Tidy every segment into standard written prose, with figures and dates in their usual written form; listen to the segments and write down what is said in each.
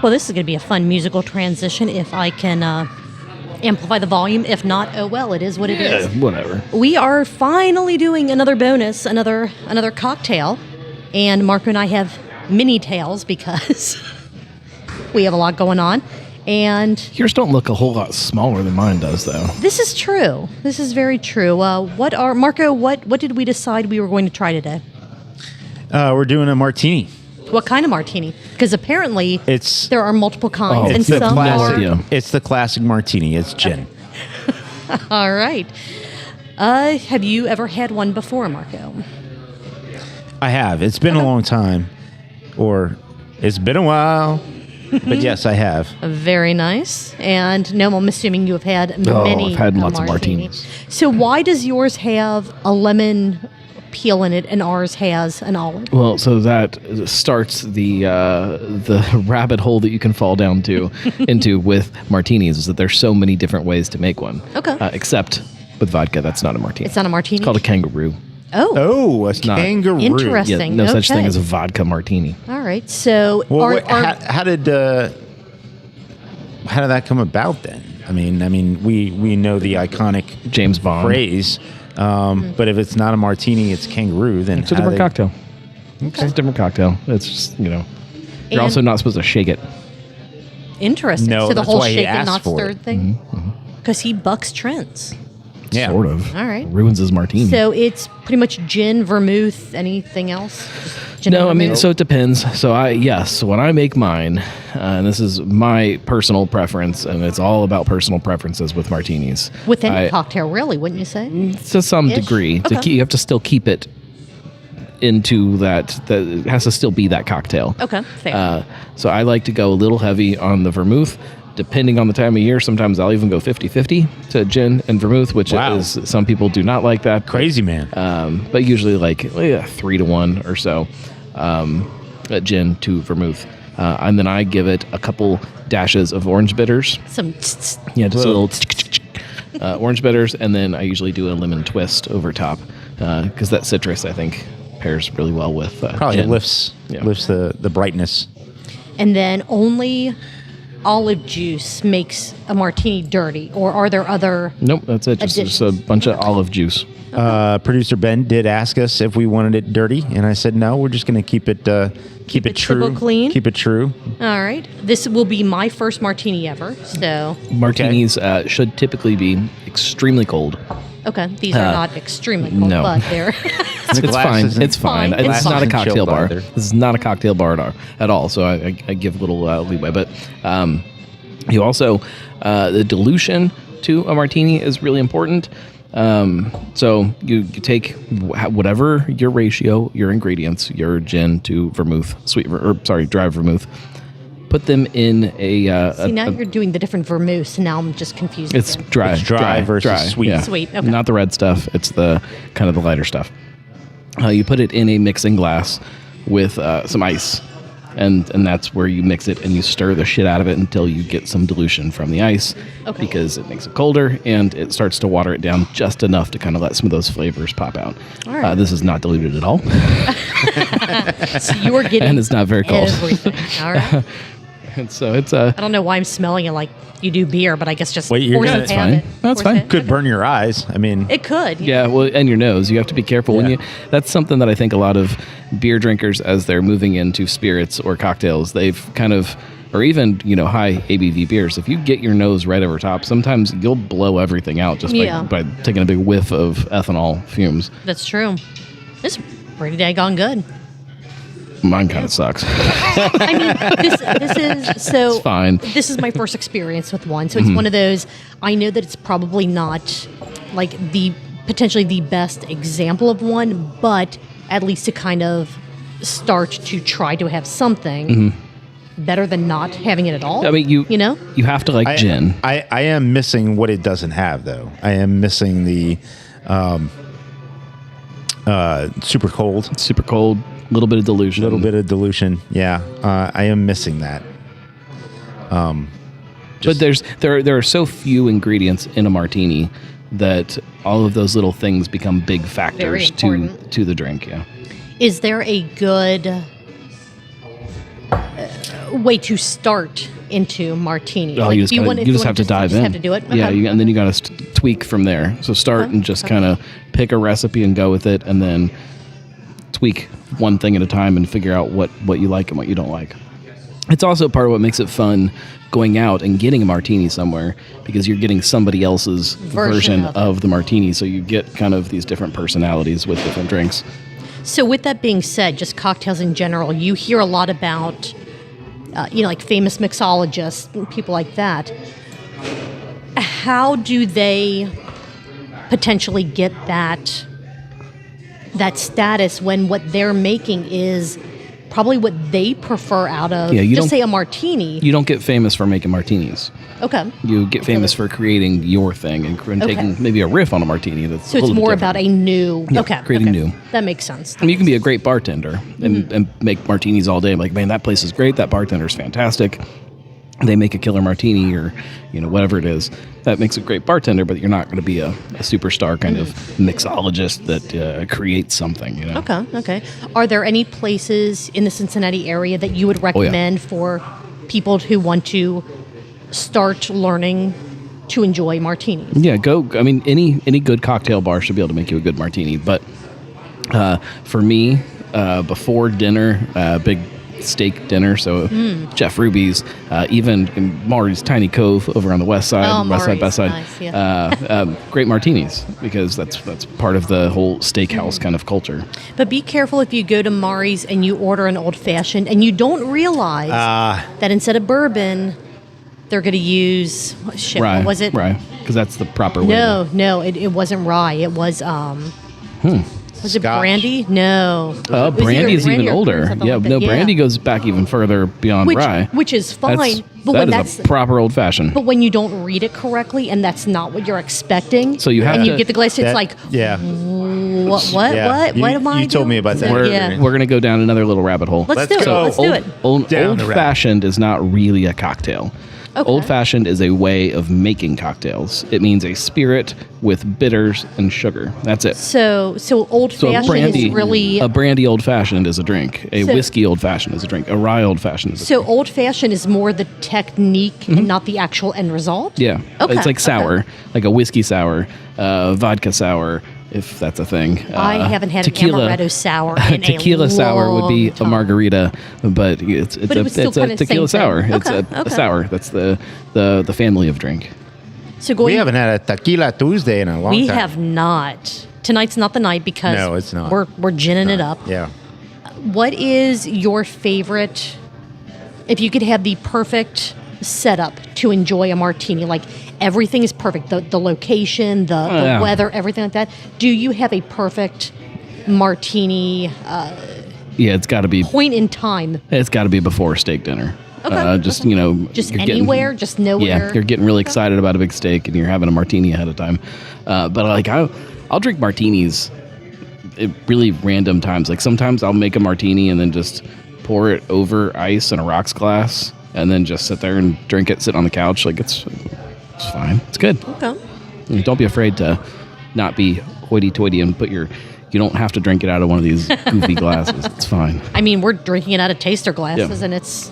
Well, this is going to be a fun musical transition if I can amplify the volume. If not, oh well, it is what it is. Whatever. We are finally doing another bonus, another cocktail. And Marco and I have mini tails because we have a lot going on. And Yours don't look a whole lot smaller than mine does, though. this is true. This is very true. Marco, what did we decide we were going to try today? We're doing a martini. What kind of martini? Because apparently there are multiple kinds. Oh, and it's the some classic. are... Yeah. It's the classic martini. It's gin. All right. Have you ever had one before, Marco? I have. It's been a long time, or it's been a while. But yes, I have. Very nice. And no, I'm assuming you have had many. I've had lots of martini. martinis. So why does yours have a lemon peel in it and ours has an olive? Well, so that starts the rabbit hole that you can fall down into with martinis is that there's so many different ways to make one. Okay. Except with vodka, that's not a martini. It's not a martini? It's called a kangaroo. Oh, a not- kangaroo. Interesting. Yeah, no such thing Okay. as a vodka martini. All right. So Well, how did that come about then? I mean, we know the iconic James Bond. phrase, but if it's not a martini, it's kangaroo. Then It's a different cocktail. It's just a different cocktail. It's just, you're And- also not supposed to shake it. Interesting. No, so the that's whole why he shake and asked not for stirred it. thing? Because he bucks trends. Yeah. Sort of. All right. Ruins his martini. So it's pretty much gin, vermouth, anything else? Just gin No, and I mean, vermouth? so it depends. So when I make mine, and this is my personal preference, and it's all about personal preferences with martinis. With any cocktail, really, wouldn't you say? To some Ish. degree. Okay. You have to still keep it into that it has to still be that cocktail. Okay, fair. So I like to go a little heavy on the vermouth. Depending on the time of year, sometimes I'll even go 50-50 to gin and vermouth, which Wow. is, some people do not like that. Crazy man. But usually 3-1 or so gin to vermouth. And then I give it a couple dashes of orange bitters. Some Yeah, just a little orange bitters. And then I usually do a lemon twist over top because that citrus, I think, pairs really well with Probably gin. lifts the brightness. and then only olive juice makes a martini dirty, or are there other? Nope, that's it. Just a bunch of olive juice. Producer Ben did ask us if we wanted it dirty, and I said no. We're just going to keep it it true, triple clean? keep it true. All right, this will be my first martini ever. So Martinis should typically be extremely cold. okay, these are not extremely cold, no. but they're It's fine. It's fine. fine. It's not a Glass cocktail isn't bar. chilled either. This is not a cocktail bar at all. So I give a little leeway. But you also the dilution to a martini is really important. So you take whatever your ratio, your ingredients, your gin to vermouth, dry vermouth. Put them in a. see now you're doing the different vermouths. Now I'm just confused. It's again. dry, It's dry versus sweet. Yeah. Sweet, okay. Not the red stuff. It's the kind of the lighter stuff. You put it in a mixing glass with some ice, and that's where you mix it and you stir the shit out of it until you get some dilution from the ice, Okay. because it makes it colder and it starts to water it down just enough to kind of let some of those flavors pop out. All right. This is not diluted at all, So you are getting and it's not very cold. everything. All right. And so it's I don't know why I'm smelling it like you do beer, but I guess just Wait, you're horses gonna- have That's fine. it. That's Horses fine. have it. Could burn your eyes. I mean, It could. Yeah, well, and your nose. You have to be careful when Yeah. that's something that I think a lot of beer drinkers, as they're moving into spirits or cocktails, they've kind of, or even, high ABV beers, if you get your nose right over top, sometimes you'll blow everything out just Yeah. by taking a big whiff of ethanol fumes. That's true. It's pretty daggone good. Mine kind of sucks. I mean, this is so. It's fine. This is my first experience with one, so it's one of those. I know that it's probably not like potentially the best example of one, but at least to kind of start to try to have something better than not having it at all. I mean, you have to like gin. I am missing what it doesn't have, though. I am missing the super cold. Super cold, little bit of dilution. Little bit of dilution. Yeah, I am missing that. But there are so few ingredients in a martini that all of those little things become big Very factors important. to the drink. Yeah. Is there a good way to start into martini? Oh, Like, you if just, want- if you you just wanna have to dive just in. have to do it? Yeah, Okay. and then you got to tweak from there. So start and just kind of pick a recipe and go with it, and then tweak one thing at a time and figure out what you like and what you don't like. It's also part of what makes it fun going out and getting a martini somewhere, because you're getting somebody else's version of it. of the martini, so you get kind of these different personalities with different drinks. So with that being said, just cocktails in general, you hear a lot about, like famous mixologists, people like that. How do they potentially get that status when what they're making is probably what they prefer out of, Yeah, you just don't- say a martini? You don't get famous for making martinis. Okay. You get famous for creating your thing and taking maybe a riff on a martini. That's So a it's little bit more different. about a new. Yeah, okay. creating okay. new. That makes sense. I mean, you can be a great bartender and make martinis all day. Like, man, that place is great. That bartender's fantastic. They make a killer martini, or whatever it is. That makes a great bartender, but you're not going to be a superstar kind of mixologist that creates something. Okay. Are there any places in the Cincinnati area that you would recommend for people who want to start learning to enjoy martinis? Yeah, go. I mean, any good cocktail bar should be able to make you a good martini. But for me, before dinner, big steak dinner. So Jeff Ruby's, even in Maury's Tiny Cove over on the west side, west side, best side. Nice, yeah. Great martinis, because that's part of the whole steakhouse kind of culture. But be careful if you go to Mari's and you order an old fashioned and you don't realize that instead of bourbon, they're going to use Rye, what was it? Rye, because that's the proper way. No, it wasn't rye. It was Was it Scotch. brandy? No. It was either Brandy's brandy even or older. something Yeah, like that. no, brandy goes back even further beyond rye. Which is fine. But That when is that's a proper old fashioned. but when you don't read it correctly and that's not what you're expecting, So you have and to- you get the glass, it's That- like yeah. what Yeah. what am I? You told me about that. Yeah. We're gonna go down another little rabbit hole. Let's do it. go. Let's do it. Old Down the rabbit. fashioned is not really a cocktail. Okay. Old fashioned is a way of making cocktails. It means a spirit with bitters and sugar. That's it. So old So fashioned is really a brandy old fashioned is a drink. A So- whiskey old fashioned is a drink. A rye old fashioned is a drink. so old fashioned is more the technique and not the actual end result. Yeah. Okay, It's like sour, okay. like a whiskey sour, vodka sour, if that's a thing. I haven't had tequila, an amaretto sour in tequila a sour would be long time. a margarita, but it's But it was still it's a kinda tequila same sour. thing. It's Okay, a okay. sour. That's the family of drink. So going We haven't had a tequila Tuesday in a long we time. have not. Tonight's not the night because No, it's not. We're ginning it up. Yeah. What is your favorite? If you could have the perfect setup to enjoy a martini, like everything is perfect, the location, the yeah. weather, everything like that. Do you have a perfect martini Yeah, it's got to be. point in time? It's got to be before steak dinner. Okay, Just okay. Just you're getting- anywhere, just nowhere. Yeah, you're getting really excited about a big steak, and you're having a martini ahead of time. But like I'll drink martinis at really random times. Like sometimes I'll make a martini and then just pour it over ice in a rocks glass, and then just sit there and drink it, sit on the couch. Like it's fine. It's good. Okay. And don't be afraid to not be hoity-toity and you don't have to drink it out of one of these goofy glasses. It's fine. I mean, we're drinking it out of taster glasses, Yeah. and it's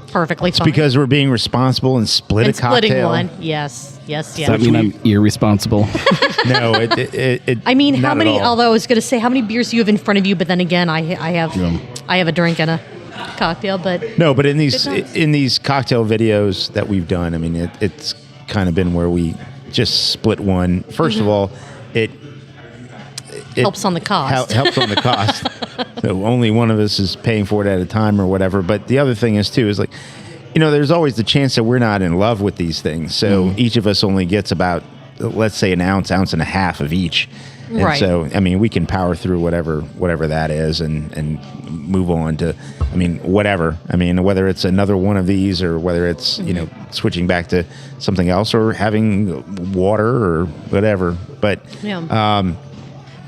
perfectly fine. Because we're being responsible and split and a cocktail. splitting one, yes. Does that mean I'm irresponsible? No, it I mean, not how at many? all. Although I was going to say, how many beers do you have in front of you? But then again, I have Yeah. I have a drink and a cocktail. But No, but in Good times. these cocktail videos that we've done, I mean, it's kind of been where we just split one. First of all, it helps on the cost. helps on the cost. So only one of us is paying for it at a time or whatever. But the other thing is too is like, there's always the chance that we're not in love with these things. So each of us only gets about, let's say, an ounce and a half of each. And Right. so, I mean, we can power through whatever that is and move on to, I mean, whatever. I mean, whether it's another one of these or whether it's, switching back to something else or having water or whatever. But Yeah.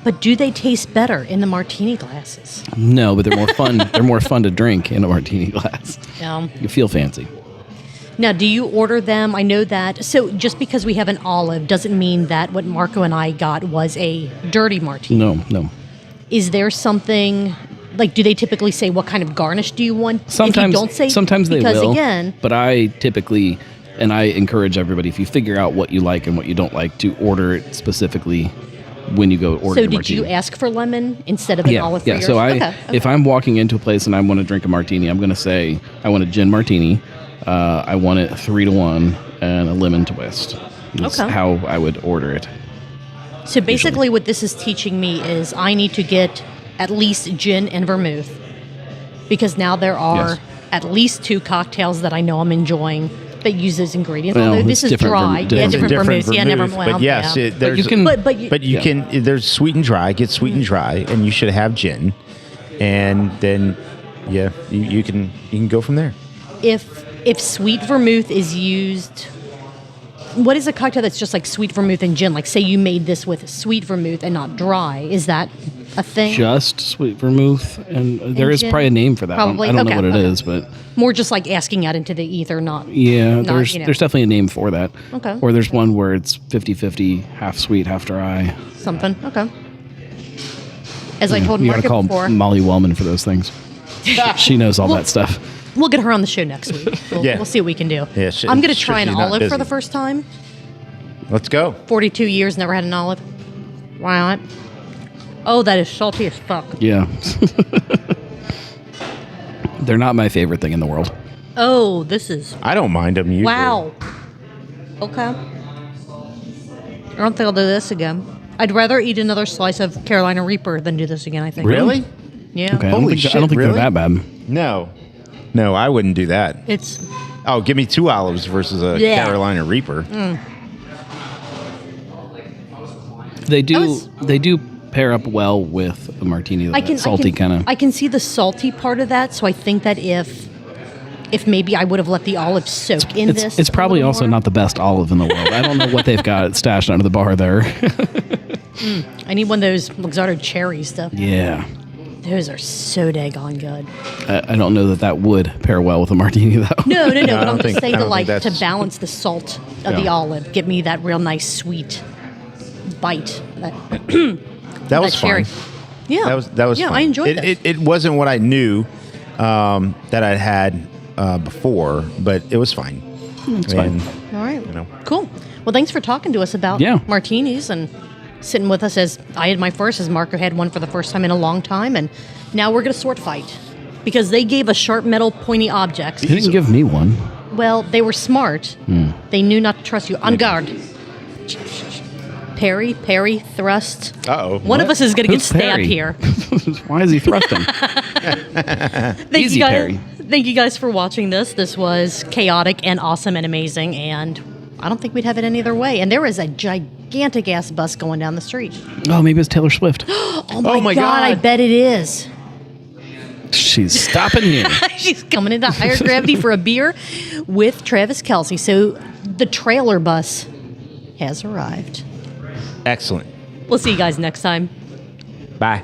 But do they taste better in the martini glasses? No, but they're more fun. They're more fun to drink in a martini glass. You feel fancy. Now, do you order them? I know that. So just because we have an olive doesn't mean that what Marco and I got was a dirty martini. No. Is there something, like, do they typically say what kind of garnish do you want? Sometimes, if you don't say, sometimes they because will. Again, but I typically, and I encourage everybody, if you figure out what you like and what you don't like, to order it specifically when you go order so your did martini. you ask for lemon instead of an olive for Yeah. yours? So Okay. if I'm walking into a place and I want to drink a martini, I'm going to say I want a gin martini. I want it 3-to-1 and a lemon twist. That's Okay. how I would order it. So basically what this is teaching me is I need to get at least gin and vermouth, because now there are Yes. at least 2 cocktails that I know I'm enjoying that use those ingredients. Well, Although it's this is different dry. vermouth. Yeah, It's different vermouth. Yeah, never But well, yes, yeah. there's you can- But you Yeah. can. There's sweet and dry. Get sweet and dry, and you should have gin, and then you can go from there. if sweet vermouth is used, what is a cocktail that's just like sweet vermouth and gin? Like, say you made this with sweet vermouth and not dry. Is that a thing? Just sweet vermouth, and there is gin? probably a name for that Probably. one. I don't know Okay, what it okay. is, but More just like asking out into the ether, not. yeah, Not, there's you know. there's definitely a name for that. Okay. Or there's one where it's 50-50, half sweet, half dry. Something. Okay. As I told You gotta Mark call before, Molly Wellman for those things. She knows all Well- that stuff. we'll get her on the show next week. We'll, Yeah. we'll see what we can do. Yeah, I'm going to sure try an she's not olive for busy. the first time. Let's go. 42 years, never had an olive. Why not? Oh, that is salty as fuck. Yeah. They're not my favorite thing in the world. Oh, this is... I don't mind them. Usually. Wow. Okay. I don't think I'll do this again. I'd rather eat another slice of Carolina Reaper than do this again, I think. Really? Yeah. Okay, Holy I shit, don't think really? they're that bad. No, I wouldn't do that. It's... Oh, give me 2 olives versus a Yeah. Carolina Reaper. They do was- they do pair up well with a martini. That salty kind of. I can see the salty part of that, so I think that if maybe I would have let the olive soak in this. It's a probably little also more. not the best olive in the world. I don't know what they've got stashed under the bar there. I need one of those Luxardo cherry stuff. Yeah. Those are so daggone good. I don't know that would pair well with a martini, though. No, I but don't I'm think- just saying I to don't like think to that's- balance the salt of the Yeah. olive, give me that real nice sweet bite. That was cherry. fun. Yeah, That was yeah. fun. I enjoyed it. this. It wasn't what I knew that I had before, but it was fine. It's fine. All right, know. cool. Well, thanks for talking to us about Yeah. martinis and sitting with us as I had my first, as Marco had one for the first time in a long time, and now we're going to sword fight because they gave us sharp metal pointy objects. He didn't give me one. Well, they were smart. They knew not to trust you. On guard. Parry, thrust. Uh-oh. One of What? us is going to get Who's stabbed Perry? here. Why is he thrusting? Thank Easy, you guys. Perry. Thank you guys for watching this. This was chaotic and awesome and amazing, and I don't think we'd have it any other way. And there is a gigantic ass bus going down the street. Oh, maybe it's Taylor Swift. Oh my my god, I God. bet it is. She's stopping here. She's coming into higher gravity for a beer with Travis Kelsey. So the trailer bus has arrived. Excellent. We'll see you guys next time. Bye.